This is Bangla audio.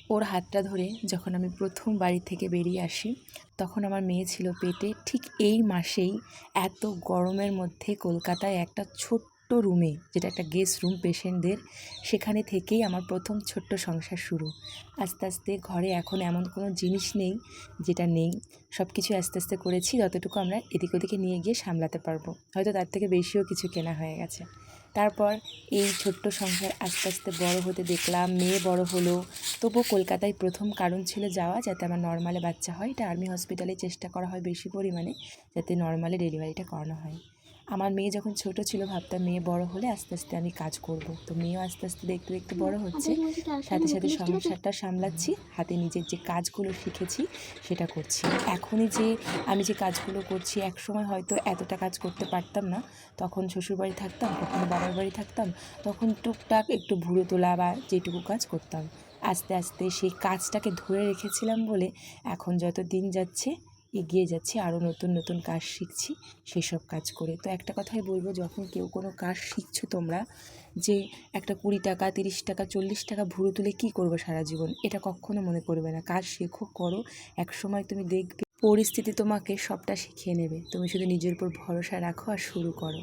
ওর হাতটা ধরে যখন আমি প্রথম বাড়ি থেকে বেরিয়ে আসি, তখন আমার মেয়ে ছিল পেটে। ঠিক এই মাসেই এত গরমের মধ্যে কলকাতায় একটা ছোট্ট রুমে, যেটা একটা গেস্ট রুম পেশেন্টদের, সেখানে থেকেই আমার প্রথম ছোট্ট সংসার শুরু। আস্তে আস্তে ঘরে এখন এমন কোনো জিনিস নেই যেটা নেই, সব কিছু আস্তে আস্তে করেছি যতটুকু আমরা এদিক ওদিকে নিয়ে গিয়ে সামলাতে পারবো। হয়তো তার থেকে বেশিও কিছু কেনা হয়ে গেছে। তারপর এই ছোট্ট সংসার আস্তে আস্তে বড় হতে দেখলাম, মেয়ে বড় হলো। তবুও কলকাতায় প্রথম কারণ ছিল যাওয়া, যাতে আমার নর্মালে বাচ্চা হয়। এটা আর্মি হসপিটালে চেষ্টা করা হয় বেশি পরিমাণে, যাতে নর্মালে ডেলিভারিটা করানো হয়। আমার মেয়ে যখন ছোট ছিল ভাবতাম মেয়ে বড় হলে আস্তে আস্তে আমি কাজ করব। তো মেয়েও আস্তে আস্তে দেখতে দেখতে বড় হচ্ছে, সাথে সাথে সংসারটা সামলাচ্ছি, হাতে নিজের যে কাজগুলো শিখেছি সেটা করছি। এখনই যে আমি যে কাজগুলো করছি, একসময় হয়তো এতটা কাজ করতে পারতাম না। তখন শ্বশুরবাড়ি থাকতাম, কখনো বাবার বাড়ি থাকতাম, তখন টুকটাক একটু ভুরু তোলা বা যেটুকু কাজ করতাম। আস্তে আস্তে সেই কাজটাকে ধরে রেখেছিলাম বলে এখন যত দিন যাচ্ছে এগিয়ে যাচ্ছি, আরও নতুন নতুন কাজ শিখছি সেসব কাজ করে। তো একটা কথাই বলবো, যখন কেউ কোনো কাজ শিখছো তোমরা, যে একটা 20 টাকা 30 টাকা 40 টাকা ভুরু তুলে কী করবো সারা জীবন, এটা কখনো মনে করবে না। কাজ শেখো, করো, একসময় তুমি দেখবে পরিস্থিতি তোমাকে সবটা শিখিয়ে নেবে। তুমি শুধু নিজের উপর ভরসা রাখো আর শুরু করো।